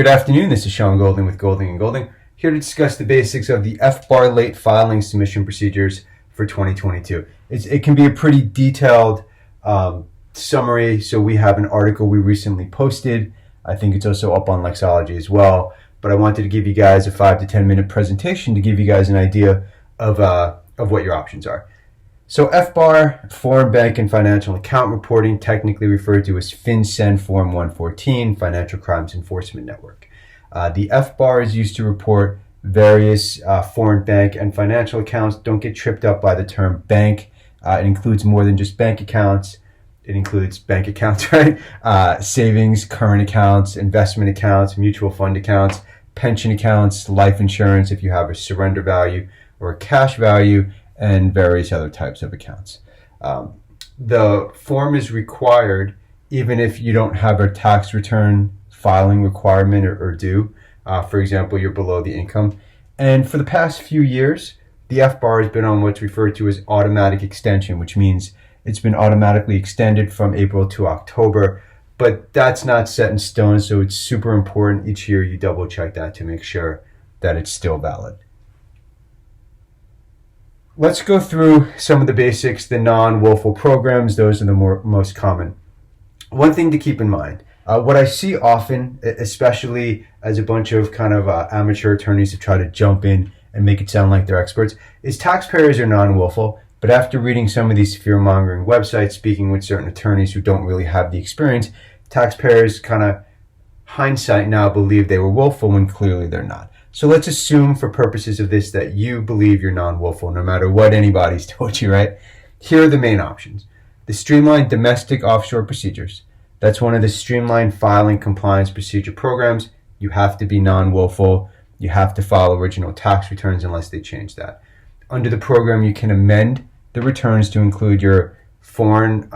Good afternoon, this is Sean Golding with Golding & Golding, here to discuss the basics of the FBAR late filing submission procedures for 2022. It can be a pretty detailed summary, so we have an article we recently posted. I think it's also up on Lexology as well, but I wanted to give you guys a 5 to 10 minute presentation to give you guys an idea of what your options are. So FBAR, Foreign Bank and Financial Account Reporting, technically referred to as FinCEN Form 114, Financial Crimes Enforcement Network. The FBAR is used to report various foreign bank and financial accounts. Don't get tripped up by the term bank. It includes more than just bank accounts. It includes bank accounts, right? Savings, current accounts, investment accounts, mutual fund accounts, pension accounts, life insurance if you have a surrender value or a cash value, and various other types of accounts. The form is required even if you don't have a tax return filing requirement or due. For example, you're below the income. And for the past few years, the FBAR has been on what's referred to as automatic extension, which means it's been automatically extended from April to October, but that's not set in stone, so it's super important each year you double check that to make sure that it's still valid. Let's go through some of the basics, the non-willful programs. Those are the most common. One thing to keep in mind, what I see often, especially as a bunch of kind of amateur attorneys have tried to jump in and make it sound like they're experts, is taxpayers are non-willful, but after reading some of these fear-mongering websites, speaking with certain attorneys who don't really have the experience, taxpayers kind of hindsight now believe they were willful when clearly they're not. So let's assume for purposes of this that you believe you're non-willful no matter what anybody's told you, right? Here are the main options. The Streamline domestic offshore procedures. That's one of the Streamline filing compliance procedure programs. You have to be non-willful. You have to file original tax returns unless they change that. Under the program, you can amend the returns to include your foreign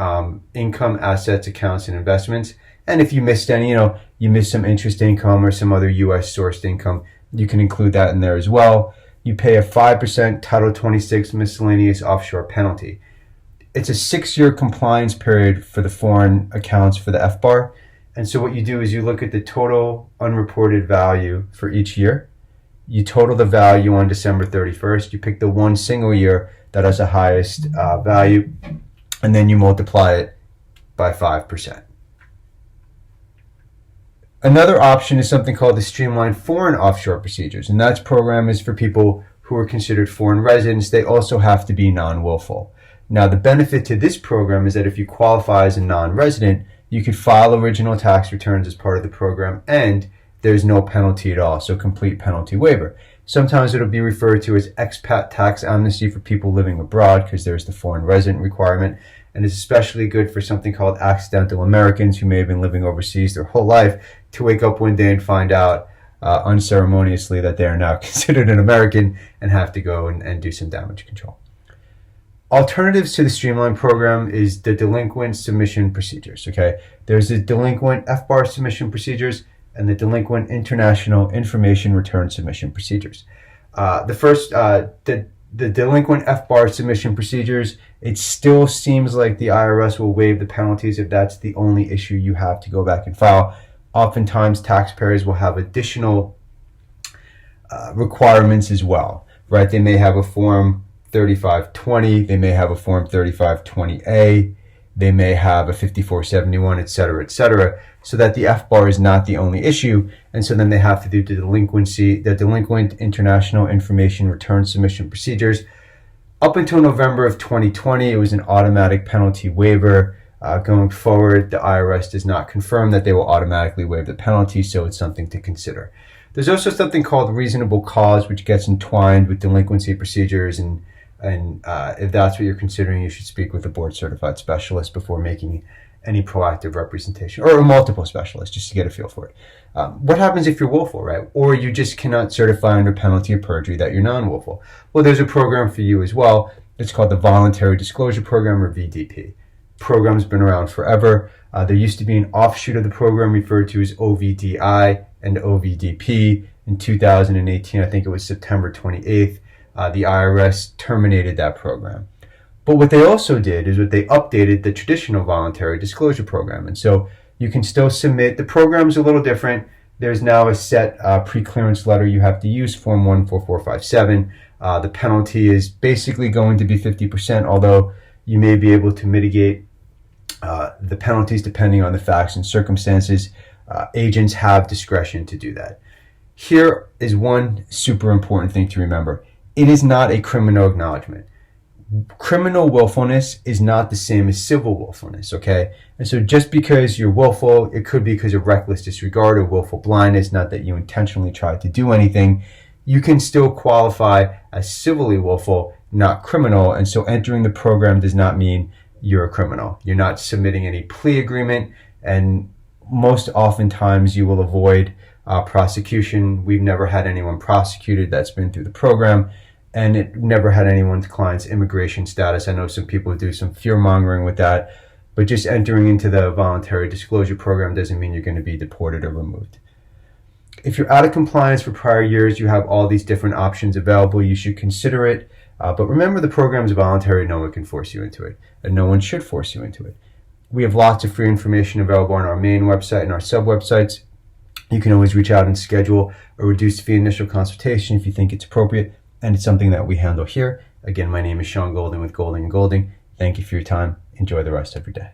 income, assets, accounts, and investments. And if you missed any, you missed some interest income or some other U.S. sourced income, you can include that in there as well. You pay a 5% Title 26 miscellaneous offshore penalty. It's a 6-year compliance period for the foreign accounts for the FBAR. And so what you do is you look at the total unreported value for each year. You total the value on December 31st. You pick the one single year that has the highest value, and then you multiply it by 5%. Another option is something called the Streamline Foreign Offshore Procedures, and that program is for people who are considered foreign residents. They also have to be non-willful. Now, the benefit to this program is that if you qualify as a non-resident, you could file original tax returns as part of the program, and there's no penalty at all, so complete penalty waiver. Sometimes it'll be referred to as expat tax amnesty for people living abroad because there's the foreign resident requirement, and it's especially good for something called accidental Americans who may have been living overseas their whole life to wake up one day and find out unceremoniously that they are now considered an American and have to go and do some damage control. Alternatives to the Streamline program is the delinquent submission procedures, okay? There's the delinquent FBAR submission procedures and the delinquent international information return submission procedures. The delinquent FBAR submission procedures, it still seems like the IRS will waive the penalties if that's the only issue you have to go back and file. Oftentimes, taxpayers will have additional requirements as well, right? They may have a Form 3520, they may have a Form 3520A, they may have a 5471, et cetera, so that the FBAR is not the only issue. And so then they have to do the delinquent international information return submission procedures. Up until November of 2020, it was an automatic penalty waiver. Going forward, the IRS does not confirm that they will automatically waive the penalty, so it's something to consider. There's also something called reasonable cause, which gets entwined with delinquency procedures, and if that's what you're considering, you should speak with a board-certified specialist before making any proactive representation, or a multiple specialist, just to get a feel for it. What happens if you're willful, right? Or you just cannot certify under penalty of perjury that you're non-willful? Well, there's a program for you as well. It's called the Voluntary Disclosure Program, or VDP. Program's been around forever. There used to be an offshoot of the program referred to as OVDI and OVDP. In 2018, I think it was September 28th, the IRS terminated that program. But what they also did is they updated the traditional voluntary disclosure program. And so you can still submit. The program's a little different. there's now a set pre-clearance letter you have to use, Form 14457. The penalty is basically going to be 50%, although you may be able to mitigate the penalties depending on the facts and circumstances. Agents have discretion to do that. Here is one super important thing to remember. It is not a criminal acknowledgement. Criminal willfulness is not the same as civil willfulness, okay? And so just because you're willful, it could be because of reckless disregard or willful blindness, not that you intentionally tried to do anything. You can still qualify as civilly willful, not criminal. And so entering the program does not mean you're a criminal. You're not submitting any plea agreement, and most oftentimes you will avoid prosecution. We've never had anyone prosecuted that's been through the program, and it never had anyone's client's immigration status. I know some people do some fear-mongering with that, but just entering into the voluntary disclosure program doesn't mean you're going to be deported or removed. If you're out of compliance for prior years, you have all these different options available. You should consider it. But remember, the program is voluntary. No one can force you into it, and no one should force you into it. We have lots of free information available on our main website and our sub-websites. You can always reach out and schedule a reduced fee initial consultation if you think it's appropriate, and it's something that we handle here. Again, my name is Sean Golding with Golding & Golding. Thank you for your time. Enjoy the rest of your day.